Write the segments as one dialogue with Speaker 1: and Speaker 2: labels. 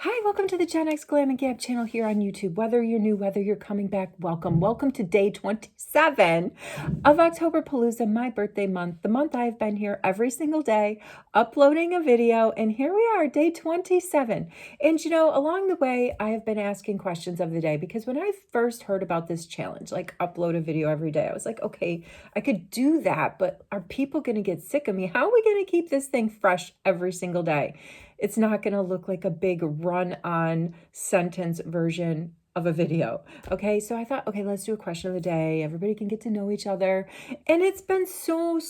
Speaker 1: Hi, welcome to the GenX Glam Bag channel here on YouTube. Whether you're new, whether you're coming back, welcome. Welcome to day 27 of October Palooza, my birthday month, the month I've been here every single day uploading a video. And here we are, day 27. And you know, along the way, I have been asking questions of the day because when I first heard about this challenge, like upload a video every day, I was like, okay, I could do that, but are people going to get sick of me? How are we going to keep this thing fresh every single day? It's not going to look like a big run-on sentence version of a video. Okay, so I thought, okay, let's do a question of the day. Everybody can get to know each other. And it's been so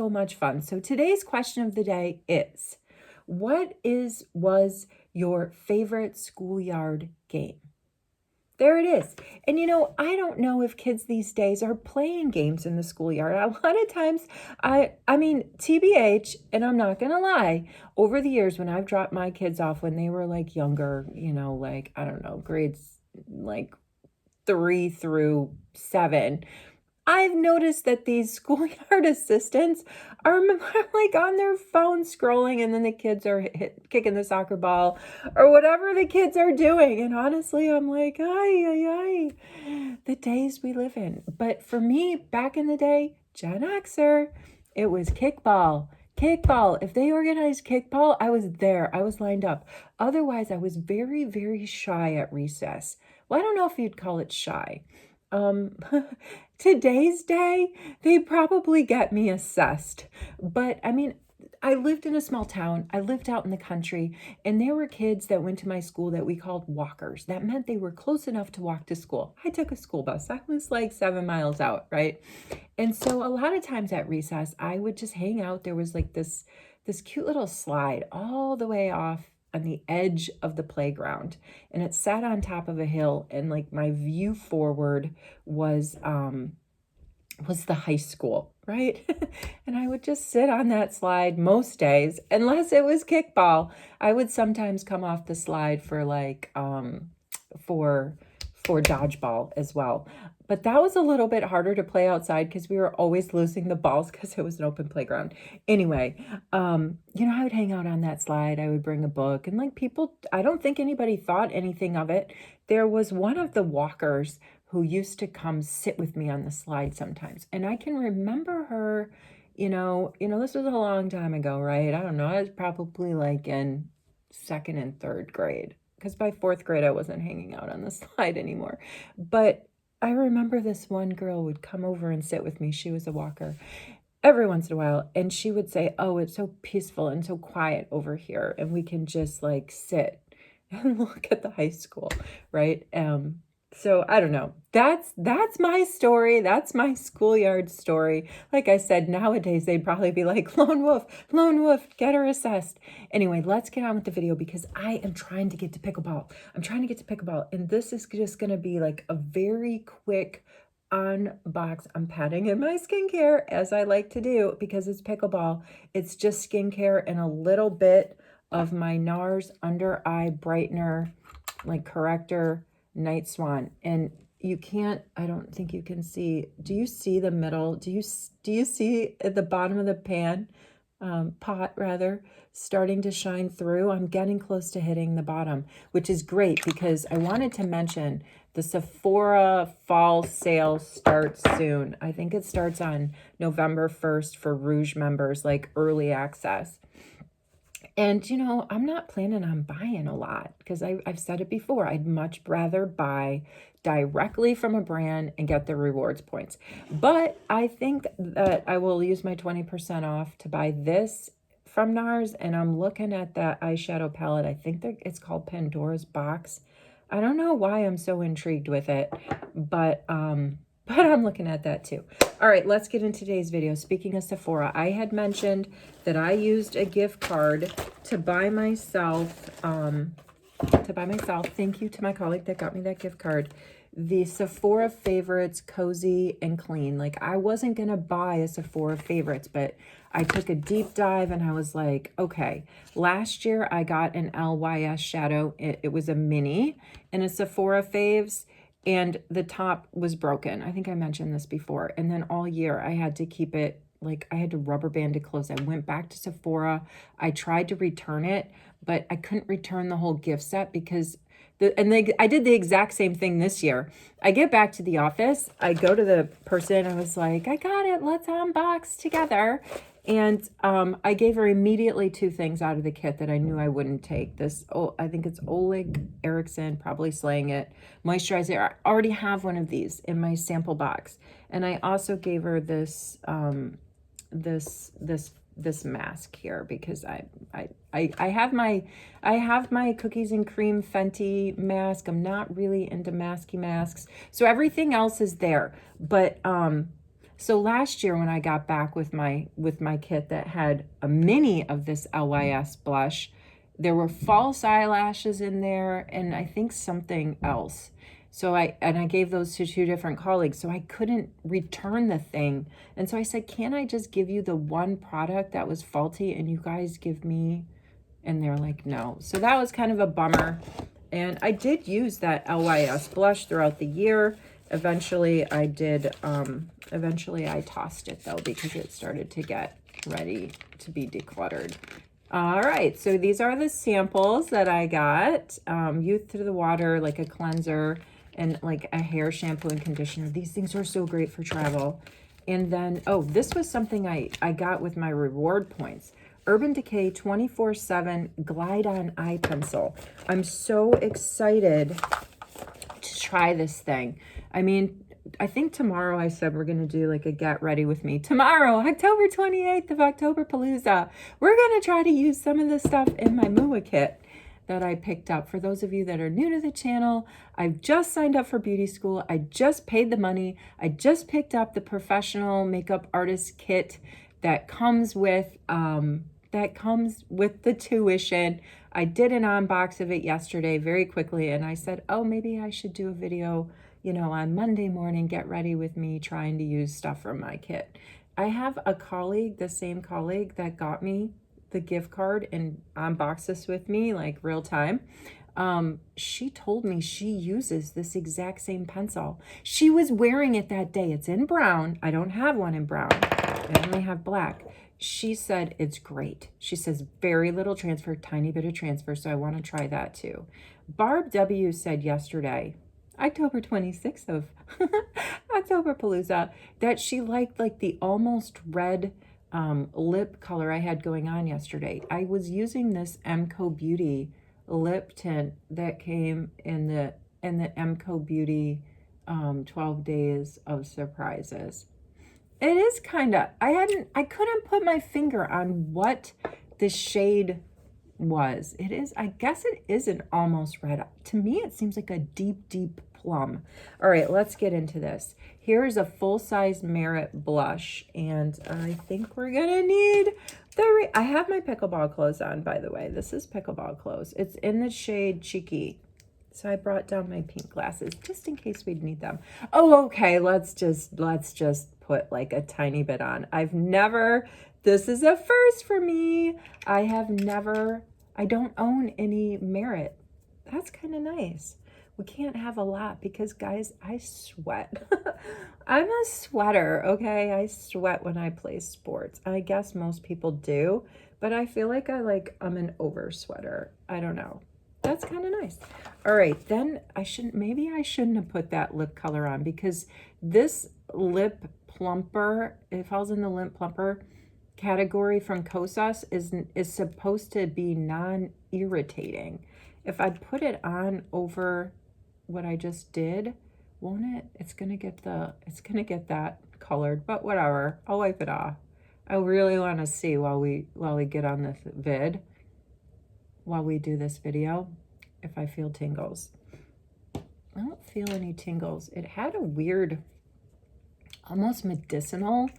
Speaker 1: much fun. So today's question of the day is, what was your favorite schoolyard game? There it is. And you know, I don't know if kids these days are playing games in the schoolyard. A lot of times, I mean, TBH, and I'm not going to lie, over the years when I've dropped my kids off when they were like younger, you know, like, I don't know, grades like 3 through 7, I've noticed that these schoolyard assistants are like on their phone scrolling, and then the kids are kicking the soccer ball or whatever the kids are doing. And honestly, I'm like, ay, the days we live in. But for me, back in the day, Gen Xer, it was kickball. Kickball. If they organized kickball, I was there. I was lined up. Otherwise, I was very shy at recess. Well, I don't know if you'd call it shy. Today's day, they probably get me assessed. But I mean, I lived in a small town. I lived out in the country, and there were kids that went to my school that we called walkers. That meant they were close enough to walk to school. I took a school bus. I was like 7 miles out, right? And so a lot of times at recess, I would just hang out. There was like this cute little slide all the way off on the edge of the playground, and it sat on top of a hill, and like my view forward was the high school, right? And I would just sit on that slide most days, unless it was kickball. I would sometimes come off the slide for like for dodgeball as well. But that was a little bit harder to play outside because we were always losing the balls because it was an open playground. Anyway, you know, I would hang out on that slide. I would bring a book, and like people, I don't think anybody thought anything of it. There was one of the walkers who used to come sit with me on the slide sometimes. And I can remember her, you know, this was a long time ago, right? I don't know. I was probably like in 2nd and 3rd grade, because by 4th grade, I wasn't hanging out on the slide anymore. But I remember this one girl would come over and sit with me. She was a walker every once in a while. And she would say, oh, it's so peaceful and so quiet over here. And we can just like sit and look at the high school, right? So I don't know. That's my story. That's my schoolyard story. Like I said, nowadays they'd probably be like, lone wolf, get her assessed. Anyway, let's get on with the video because I am trying to get to pickleball. And this is just going to be like a very quick unbox. I'm patting in my skincare as I like to do because it's pickleball. It's just skincare and a little bit of my NARS under eye brightener, like corrector, Night Swan. And you can't, I don't think you can see, do you see the middle? Do you see at the bottom of the pan, pot rather, starting to shine through? I'm getting close to hitting the bottom, which is great because I wanted to mention the Sephora fall sale starts soon. I think it starts on November 1st for Rouge members, like early access. And, you know, I'm not planning on buying a lot because I've said it before. I'd much rather buy directly from a brand and get the rewards points. But I think that I will use my 20% off to buy this from NARS. And I'm looking at that eyeshadow palette. I think it's called Pandora's Box. I don't know why I'm so intrigued with it, but I'm looking at that too. All right, let's get into today's video. Speaking of Sephora, I had mentioned that I used a gift card to buy myself, thank you to my colleague that got me that gift card, the Sephora Favorites Cozy and Clean. Like, I wasn't going to buy a Sephora Favorites, but I took a deep dive and I was like, okay, last year I got an LYS shadow. It was a mini in a Sephora Faves, and the top was broken. I think I mentioned this before. And then all year I had to keep it like I had to rubber band it closed. I went back to Sephora. I tried to return it, but I couldn't return the whole gift set because I did the exact same thing this year. I get back to the office. I go to the person. I was like, I got it. Let's unbox together. And I gave her immediately 2 things out of the kit that I knew I wouldn't take. This, oh, I think it's Oleg Erickson, probably slaying it, moisturizer. I already have one of these in my sample box. And I also gave her this this mask here because I have my cookies and cream Fenty mask. I'm not really into masky masks. So everything else is there. But so last year when I got back with my kit that had a mini of this LYS blush, there were false eyelashes in there and I think something else. So I gave those to 2 different colleagues, so I couldn't return the thing. And so I said, can I just give you the one product that was faulty and you guys give me? And they're like, no. So that was kind of a bummer. And I did use that LYS blush throughout the year. Eventually I tossed it though because it started to get ready to be decluttered. All right, so these are the samples that I got. Youth to the Water, like a cleanser, and like a hair shampoo and conditioner. These things are so great for travel. And then, oh, this was something I got with my reward points. Urban Decay 24/7 Glide On Eye Pencil. I'm so excited to try this thing. I mean, I think tomorrow I said we're going to do like a get ready with me. Tomorrow, October 28th of October Palooza. We're going to try to use some of the stuff in my MUA kit that I picked up. For those of you that are new to the channel, I've just signed up for beauty school. I just paid the money. I just picked up the professional makeup artist kit that comes with the tuition. I did an unbox of it yesterday very quickly, and I said, oh, maybe I should do a video, you know, on Monday morning, get ready with me trying to use stuff from my kit. I have a colleague, the same colleague that got me the gift card and unboxed this with me like real time. She told me she uses this exact same pencil. She was wearing it that day. It's in brown. I don't have one in brown. I only have black. She said it's great. She says very little transfer, tiny bit of transfer. So I want to try that too. Barb W said yesterday, October 26th of October Palooza, that she liked like the almost red lip color I had going on yesterday. I was using this MCO Beauty lip tint that came in the MCO Beauty 12 Days of Surprises. It is kind of, I couldn't put my finger on what the shade was. It is, I guess it is an almost red. To me, it seems like a deep, deep plum. All right, let's get into this. Here's a full-size Merit blush, and I think we're gonna need I have my pickleball clothes on, by the way. This is pickleball clothes. It's in the shade Cheeky. So I brought down my pink glasses just in case we'd need them. Oh, okay, let's just put like a tiny bit on. This is a first for me. I don't own any Merit. That's kind of nice. We can't have a lot because, guys, I sweat. I'm a sweater, okay? I sweat when I play sports. I guess most people do, but I feel like I'm an over sweater. I don't know. That's kind of nice. All right, then maybe I shouldn't have put that lip color on because this lip plumper, it falls in the lip plumper category from Kosas, is supposed to be non-irritating. If I put it on over what I just did, won't it? It's gonna get that colored, but whatever. I'll wipe it off. I really want to see while we get on this while we do this video, if I feel tingles. I don't feel any tingles. It had a weird, almost medicinal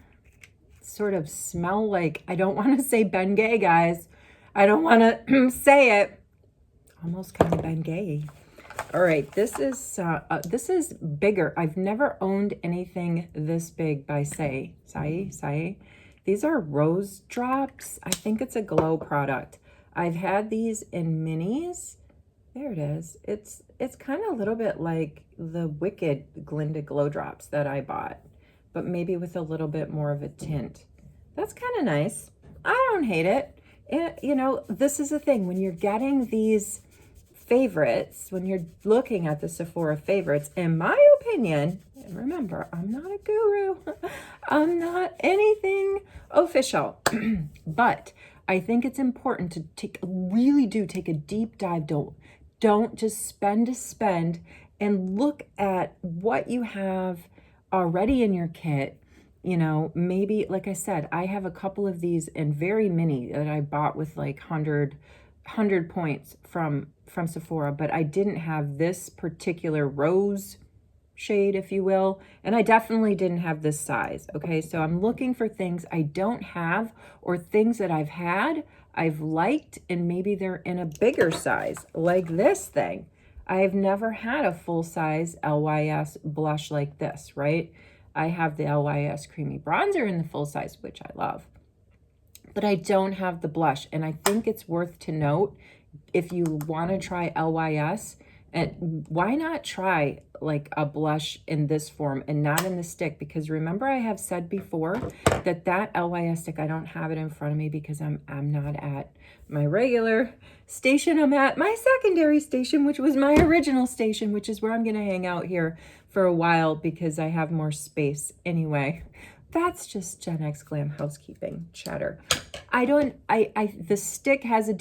Speaker 1: sort of smell. Like, I don't want to say Bengay, guys. I don't want to say it. Almost kind of Bengay. All right, this is bigger. I've never owned anything this big by Say. These are rose drops. I think it's a glow product. I've had these in minis. There it is. It's kind of a little bit like the Wicked Glinda glow drops that I bought, but maybe with a little bit more of a tint. That's kind of nice. I don't hate it. You know, this is the thing. When you're getting these favorites, when you're looking at the Sephora favorites, in my opinion, and remember, I'm not a guru, I'm not anything official, but I think it's important to take a deep dive. Don't just spend to spend, and look at what you have already in your kit. You know, maybe, like I said, I have a couple of these and very mini that I bought with like 100 points from Sephora, but I didn't have this particular rose shade, if you will, and I definitely didn't have this size. Okay, so I'm looking for things I don't have, or things that I've liked, and maybe they're in a bigger size, like this thing. I've never had a full size LYS blush like this, right? I have the LYS creamy bronzer in the full size, which I love, but I don't have the blush. And I think it's worth to note, if you want to try LYS, and why not try like a blush in this form and not in the stick? Because remember, I have said before that LYS stick, I don't have it in front of me because I'm not at my regular station. I'm at my secondary station, which was my original station, which is where I'm going to hang out here for a while because I have more space anyway. That's just GenX Glam housekeeping chatter. The stick has a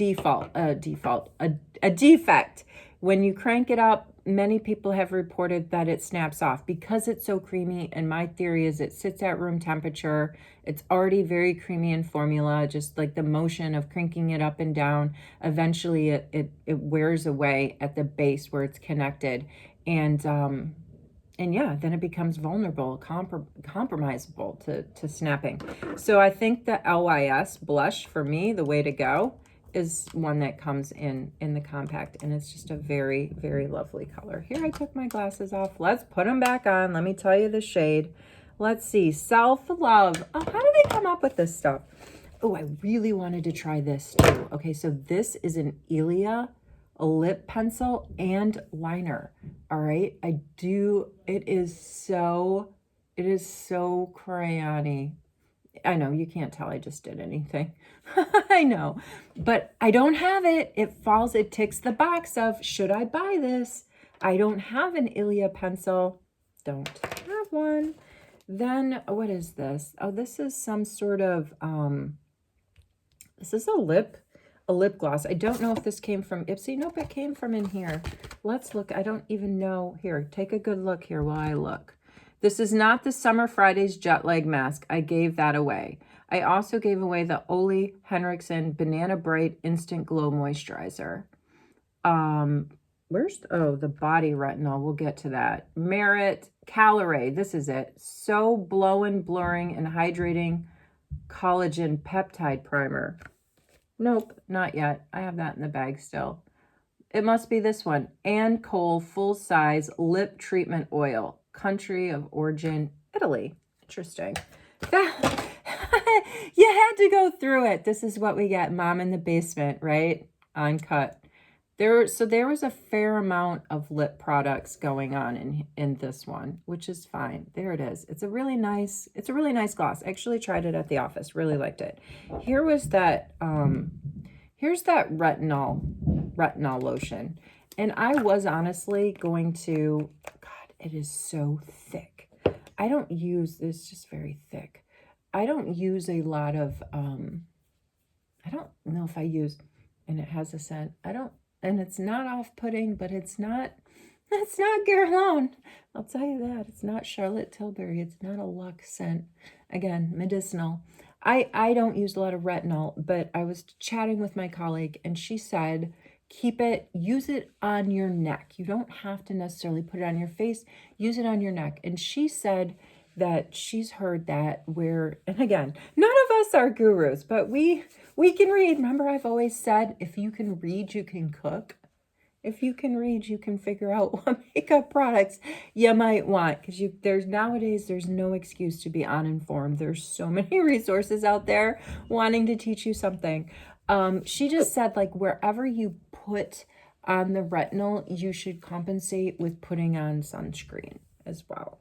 Speaker 1: defect. When you crank it up, many people have reported that it snaps off because it's so creamy. And my theory is it sits at room temperature. It's already very creamy in formula, just like the motion of cranking it up and down. Eventually it wears away at the base where it's connected. And yeah, then it becomes vulnerable, compromisable to snapping. So I think the LYS blush, for me, the way to go is one that comes in the compact, and it's just a very, very lovely color. Here, I took my glasses off. Let's put them back on. Let me tell you the shade. Let's see, Self-Love. Oh, how do they come up with this stuff? Oh, I really wanted to try this too. Okay, so this is an Ilia lip pencil and liner. All right, it is so crayon-y. I know you can't tell I just did anything. I know, but I don't have it. It ticks the box of, should I buy this? I don't have an Ilia pencil. Don't have one. Then what is this? Oh, this is some sort of, this is a lip gloss. I don't know if this came from Ipsy. Nope, it came from in here. Let's look. I don't even know. Here, take a good look here while I look. This is not the Summer Fridays jet lag mask. I gave that away. I also gave away the Ole Henriksen Banana Bright Instant Glow Moisturizer. The body retinol. We'll get to that. Merit Caloray. This is it. So blowing, blurring, and hydrating collagen peptide primer. Nope, not yet. I have that in the bag still. It must be this one. Ann Cole Full Size Lip Treatment Oil. Country of origin, Italy. Interesting. You had to go through it. This is what we get. Mom in the basement, right? Uncut. So there was a fair amount of lip products going on in this one, which is fine. There it is. It's a really nice gloss. I actually tried it at the office. Really liked it. Here was that, here's that retinol lotion. And I was honestly going to, God, it is so thick. I don't use this, just very thick. I don't use a lot of, I don't know if I use, and it has a scent. And it's not off-putting, but it's not Guerlain. I'll tell you that. It's not Charlotte Tilbury. It's not a Luxe scent. Again, medicinal. I don't use a lot of retinol, but I was chatting with my colleague, and she said, use it on your neck. You don't have to necessarily put it on your face. Use it on your neck. And she said that she's heard that and again, none of us are gurus, but we can read. Remember, I've always said, if you can read, you can cook. If you can read, you can figure out what makeup products you might want. Because nowadays, there's no excuse to be uninformed. There's so many resources out there wanting to teach you something. She just said, like, wherever you put on the retinol, you should compensate with putting on sunscreen as well.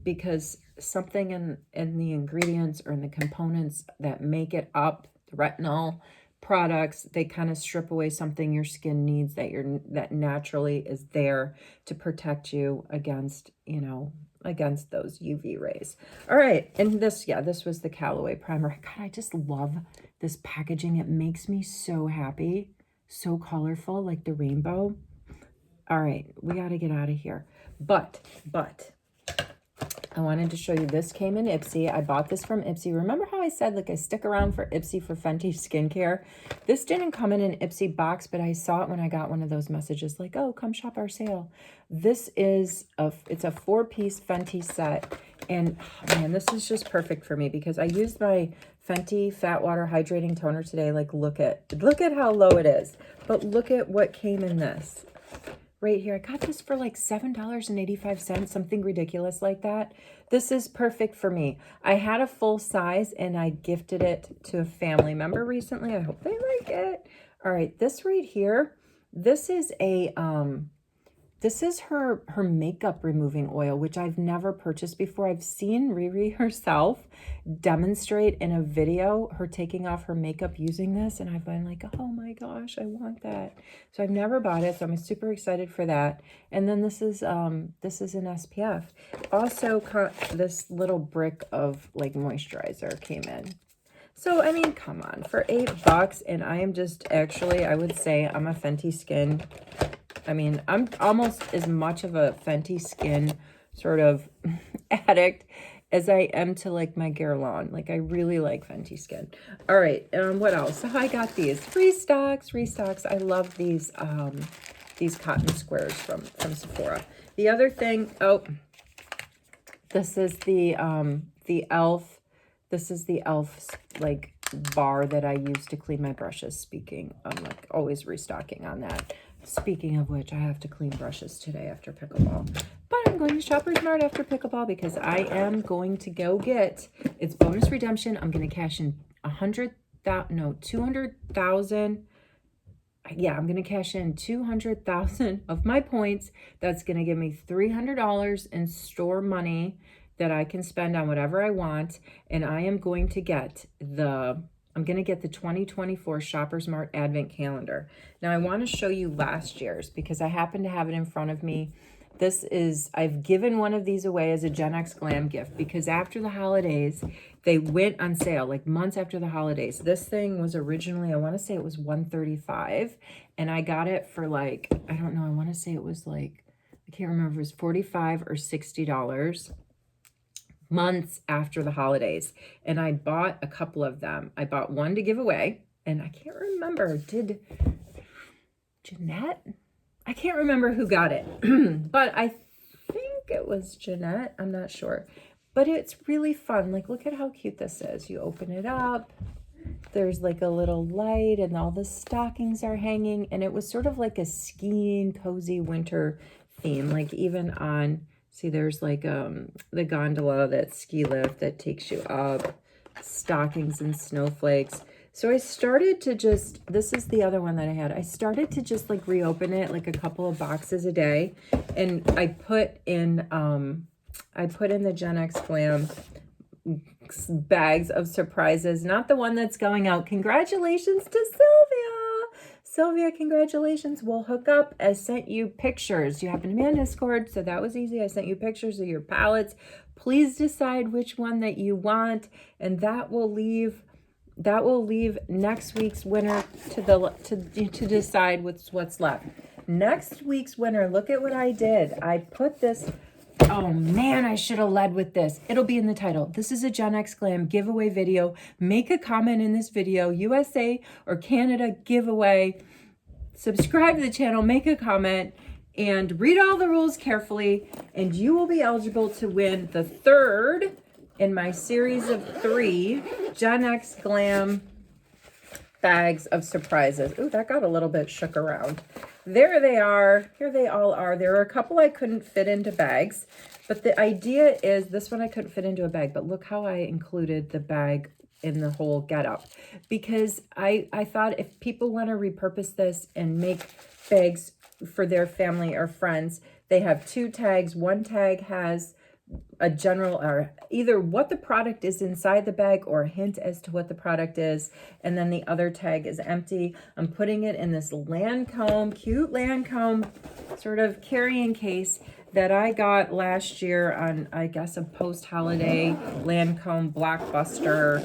Speaker 1: because something in the ingredients or in the components that make it up, the retinol products, they kind of strip away something your skin needs that naturally is there to protect you against, you know, against those UV rays. All right, and this, yeah, this was the Callaway primer. God, I just love this packaging. It makes me so happy, so colorful, like the rainbow. All right, we got to get out of here. But I wanted to show you, this came in Ipsy. I bought this from Ipsy. Remember how I said, like, I stick around for Ipsy for Fenty skincare? This didn't come in an Ipsy box, but I saw it when I got one of those messages like, oh, come shop our sale. This is it's a 4-piece Fenty set. And man, this is just perfect for me because I used my Fenty Fat Water Hydrating Toner today. Like, look at how low it is. But look at what came in this. Right here, I got this for like $7.85, something ridiculous like that. This is perfect for me. I had a full size and I gifted it to a family member recently. I hope they like it. All right, this right here, this is a this is her makeup removing oil, which I've never purchased before. I've seen Riri herself demonstrate in a video her taking off her makeup using this, and I've been like, oh my gosh, I want that. So I've never bought it, so I'm super excited for that. And then this is an SPF. Also, this little brick of like moisturizer came in. So, I mean, come on, for $8, and I am just actually, I would say I'm a Fenty skin. I mean, I'm almost as much of a Fenty skin sort of addict as I am to like my Guerlain. Like, I really like Fenty skin. All right, what else? So I got these restocks. I love these cotton squares from Sephora. The other thing, oh, this is the e.l.f. This is the e.l.f. like bar that I use to clean my brushes. Speaking, I'm like always restocking on that. Speaking of which, I have to clean brushes today after pickleball. But I'm going to Shoppers Mart after pickleball because I am going to go get, it's bonus redemption. I'm going to cash in 200,000. Yeah, I'm going to cash in 200,000 of my points. That's going to give me $300 in store money that I can spend on whatever I want. And I am going to get the 2024 Shoppers Mart Advent Calendar. Now, I want to show you last year's because I happen to have it in front of me. I've given one of these away as a GenX Glam gift because after the holidays, they went on sale, like months after the holidays. This thing was originally, I want to say it was $135, and I got it for like, I don't know, I want to say it was like, I can't remember if it was $45 or $60. Months after the holidays, and I bought a couple of them. I bought one to give away, and I can't remember, did Jeanette? I can't remember who got it, but I think it was Jeanette. I'm not sure, but it's really fun. Like, look at how cute this is. You open it up, there's like a little light, and all the stockings are hanging, and it was sort of like a skiing, cozy winter theme, like even on, see, there's like the gondola, that ski lift that takes you up, stockings and snowflakes. So I started to just, this is the other one that I had. I started to just like reopen it like a couple of boxes a day. And I put in the GenX Glam bags of surprises, not the one that's going out. Congratulations to Sylvia, congratulations. We'll hook up. I sent you pictures. You happen to be on Discord, so that was easy. I sent you pictures of your palettes. Please decide which one that you want, and that will leave next week's winner to decide what's left. Next week's winner, look at what I did. I put this, oh man, I should have led with this. It'll be in the title. This is a GenX Glam giveaway video. Make a comment in this video, USA or Canada giveaway. Subscribe to the channel, make a comment, and read all the rules carefully, and you will be eligible to win the third in my series of 3 GenX Glam bags of surprises. Ooh, that got a little bit shook around. There they are. Here they all are. There are a couple I couldn't fit into bags, but the idea is, this one I couldn't fit into a bag, but look how I included the bag in the whole getup, because I thought if people want to repurpose this and make bags for their family or friends, they have 2 tags. One tag has a general, or either what the product is inside the bag or a hint as to what the product is. And then the other tag is empty. I'm putting it in this Lancome, cute Lancome sort of carrying case that I got last year on, I guess, a post-holiday Lancome Blockbuster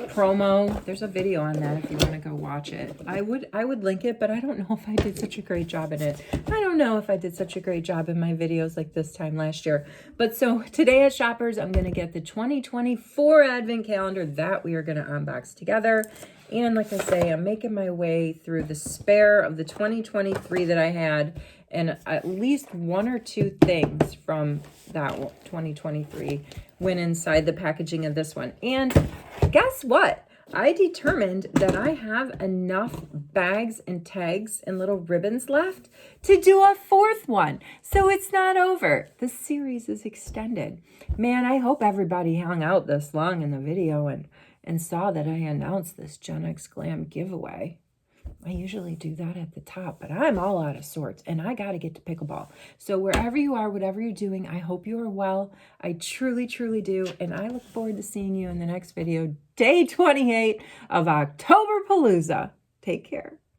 Speaker 1: promo. There's a video on that if you want to go watch it. I would link it, but I don't know if I did such a great job in it. I don't know if I did such a great job in my videos like this time last year. But so today at Shoppers, I'm going to get the 2024 Advent Calendar that we are going to unbox together. And like I say, I'm making my way through the spare of the 2023 that I had, and at least one or two things from that 2023 went inside the packaging of this one. And guess what? I determined that I have enough bags and tags and little ribbons left to do a fourth one. So it's not over. The series is extended. Man, I hope everybody hung out this long in the video and saw that I announced this GenX Glam giveaway. I usually do that at the top, but I'm all out of sorts, and I got to get to pickleball. So wherever you are, whatever you're doing, I hope you are well. I truly, truly do, and I look forward to seeing you in the next video, day 28 of October Palooza. Take care.